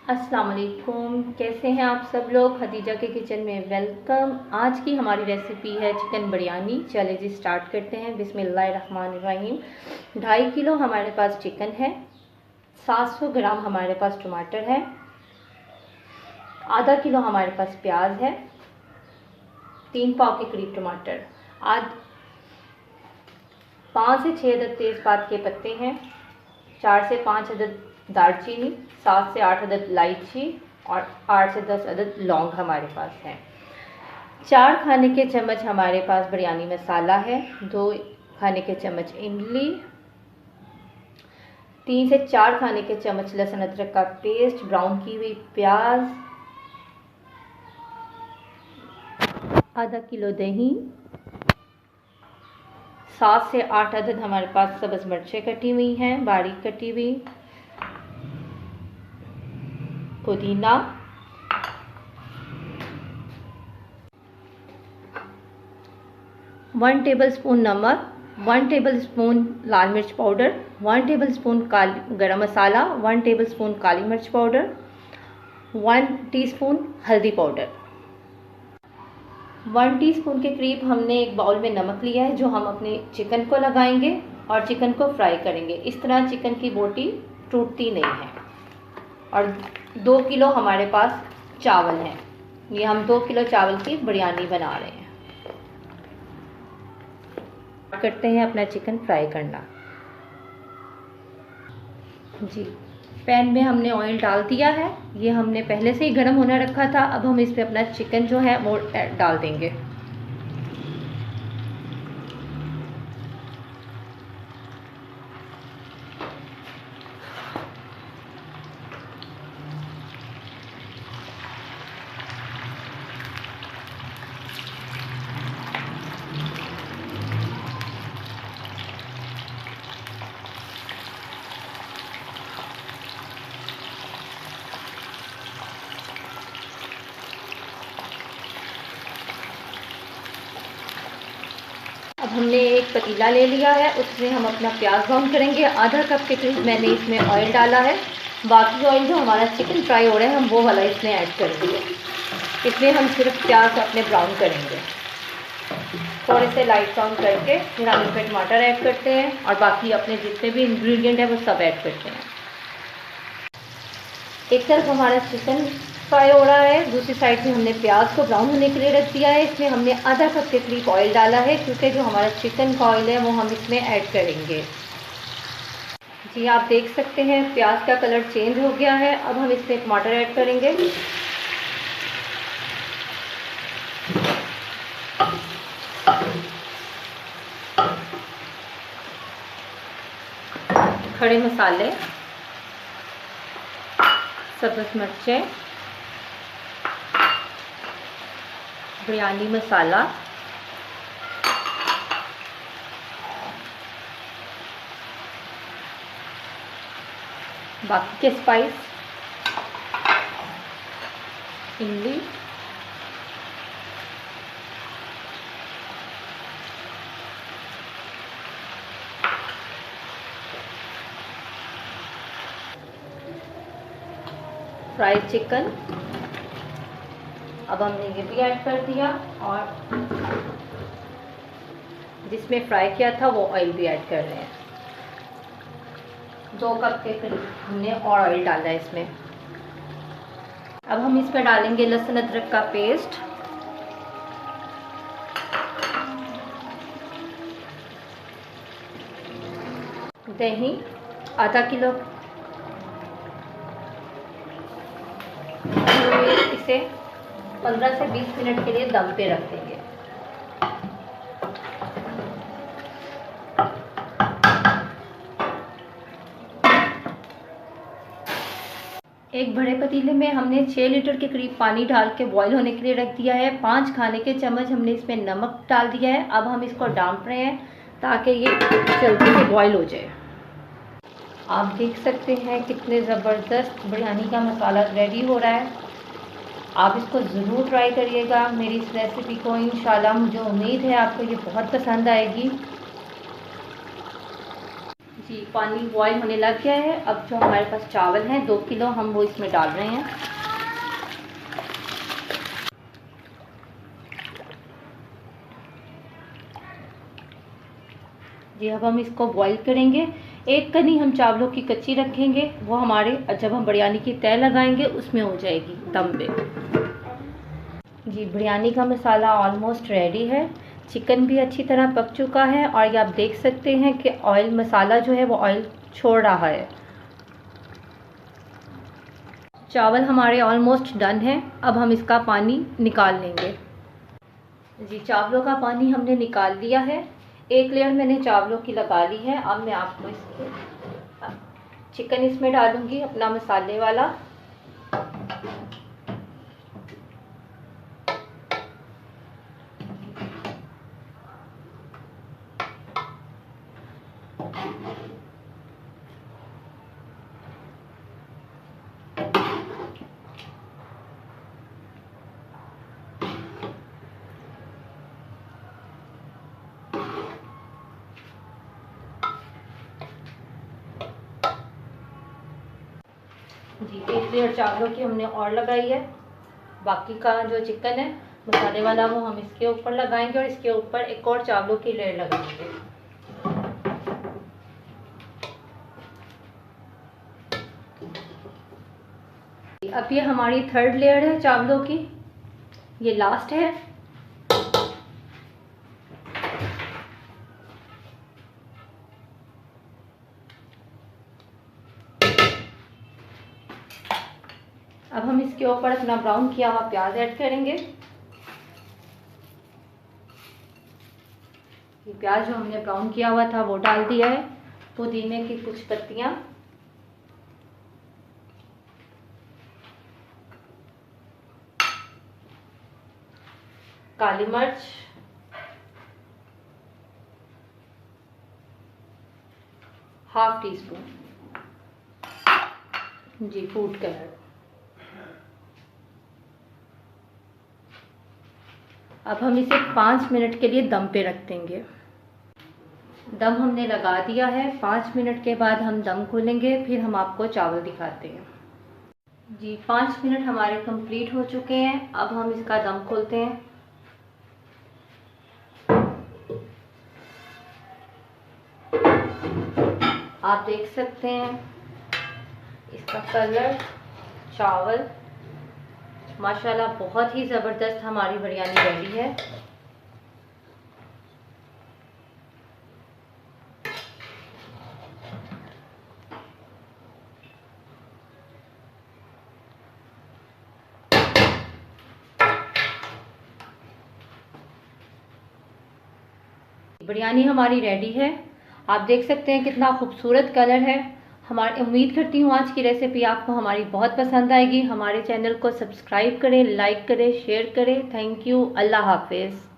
अस्सलाम वालेकुम, कैसे हैं आप सब लोग। खदीजा के किचन में वेलकम। आज की हमारी रेसिपी है चिकन बिरयानी। चलिए जी स्टार्ट करते हैं। बिस्मिल्लाहिर्रहमानिर्रहीम। 2.5 किलो हमारे पास चिकन है, 700 ग्राम हमारे पास टमाटर है, आधा किलो हमारे पास प्याज है, 3 पाव के करीब टमाटर, आज 5 से 6 अदद तेज़पात के पत्ते हैं, 4 से 5 अदद दालचीनी, 7 से 8 अदद इलायची और 8 से 10 अदद लौंग हमारे पास है। 4 खाने के चम्मच हमारे पास बिरयानी मसाला है, 2 खाने के चम्मच इमली, 3 से 4 खाने के चम्मच लहसुन अदरक का पेस्ट, ब्राउन की हुई प्याज, आधा किलो दही, 7 से 8 अदद हमारे पास सब्ज़ मिर्चें कटी हुई हैं, बारीक कटी हुई, पुदीना, 1 टेबलस्पून नमक, 1 टेबलस्पून लाल मिर्च पाउडर, 1 टेबलस्पून गरम मसाला, 1 टेबलस्पून काली मिर्च पाउडर, 1 टीस्पून हल्दी पाउडर। 1 टीस्पून के करीब हमने एक बाउल में नमक लिया है जो हम अपने चिकन को लगाएंगे और चिकन को फ्राई करेंगे। इस तरह चिकन की बोटी टूटती नहीं है। और 2 किलो हमारे पास चावल हैं। ये हम 2 किलो चावल की बिरयानी बना रहे हैं। करते हैं अपना चिकन फ्राई करना। जी, पैन में हमने ऑयल डाल दिया है। ये हमने पहले से ही गर्म होना रखा था। अब हम इस पे अपना चिकन जो है वो डाल देंगे। अब हमने एक पतीला ले लिया है, उसमें हम अपना प्याज ब्राउन करेंगे। आधा कप के करीब मैंने इसमें ऑयल डाला है। बाकी ऑयल जो हमारा चिकन फ्राई हो रहा है हम वो वाला इसमें ऐड करेंगे। इसमें हम सिर्फ प्याज अपने ब्राउन करेंगे, थोड़े से लाइट ब्राउन करके फिर हम इसमें टमाटर ऐड करते हैं और बाकी अपने जितने भी इंग्रेडिएंट है वो सब ऐड करते हैं। एक तरफ हमारा चिकन फ्राई हो रहा है, दूसरी साइड से हमने प्याज को ब्राउन होने के लिए रख दिया है। इसमें हमने आधा कप के करीब ऑयल डाला है क्योंकि जो हमारा चिकन का ऑयल है वो हम इसमें ऐड करेंगे। जी, आप देख सकते हैं प्याज का कलर चेंज हो गया है। अब हम इसमें टमाटर ऐड करेंगे। खड़े मसाले, सब्ज़ मिर्चें, बिरयानी मसाला, बाकी के स्पाइस, इमली, फ्राइड चिकन। अब हमने ये भी ऐड कर दिया और जिसमें फ्राई किया था वो ऑयल भी ऐड कर रहे हैं। 2 कप के करीब हमने और ऑयल डाला है इसमें। अब हम इसमें डालेंगे लहसुन अदरक का पेस्ट, दही आधा किलो, इसे 15 से 20 मिनट के लिए दम पे रख देंगे। एक बड़े पतीले में हमने 6 लीटर के करीब पानी डाल के बॉईल होने के लिए रख दिया है। 5 खाने के चम्मच हमने इसमें नमक डाल दिया है। अब हम इसको डांप रहे हैं ताकि ये जल्दी से बॉईल हो जाए। आप देख सकते हैं कितने ज़बरदस्त बिरयानी का मसाला रेडी हो रहा है। आप इसको ज़रूर ट्राई करिएगा मेरी इस रेसिपी को। इंशाल्लाह मुझे उम्मीद है आपको ये बहुत पसंद आएगी। जी पानी बॉयल होने लग गया है। अब जो हमारे पास चावल हैं 2 किलो, हम वो इसमें डाल रहे हैं। जी अब हम इसको बॉईल करेंगे। एक कनी हम चावलों की कच्ची रखेंगे, वो हमारे जब हम बिरयानी की तय लगाएंगे उसमें हो जाएगी दम पे। जी बिरयानी का मसाला ऑलमोस्ट रेडी है। चिकन भी अच्छी तरह पक चुका है और ये आप देख सकते हैं कि ऑयल, मसाला जो है वो ऑयल छोड़ रहा है। चावल हमारे ऑलमोस्ट डन है। अब हम इसका पानी निकाल लेंगे। जी चावलों का पानी हमने निकाल लिया है। एक लेयर मैंने चावलों की लगा ली है। अब मैं आपको इसके चिकन इसमें डालूंगी अपना मसाले वाला। जी एक लेयर चावलों की हमने और लगाई है। बाकी का जो चिकन है मसाले वाला वो हम इसके ऊपर लगाएंगे और इसके ऊपर एक और चावलों की लेयर लगाएंगे। अब ये हमारी थर्ड लेयर है चावलों की, ये लास्ट है। अब हम इसके ऊपर अपना ब्राउन किया हुआ प्याज ऐड करेंगे। ये प्याज जो हमने ब्राउन किया हुआ था वो डाल दिया है। पुदीने की कुछ पत्तियां, काली मिर्च, ½ टीस्पून जी फूड कलर। अब हम इसे 5 मिनट के लिए दम पे रख देंगे। दम हमने लगा दिया है। 5 मिनट के बाद हम दम खोलेंगे, फिर हम आपको चावल दिखाते हैं। जी 5 मिनट हमारे कंप्लीट हो चुके हैं। अब हम इसका दम खोलते हैं। आप देख सकते हैं इसका कलर, चावल, माशाल्लाह बहुत ही ज़बरदस्त हमारी बिरयानी रेडी है। बिरयानी हमारी रेडी है। आप देख सकते हैं कितना खूबसूरत कलर है। हमारी उम्मीद करती हूँ आज की रेसिपी आपको हमारी बहुत पसंद आएगी। हमारे चैनल को सब्सक्राइब करें, लाइक करें, शेयर करें। Thank you. अल्लाह हाफिज़।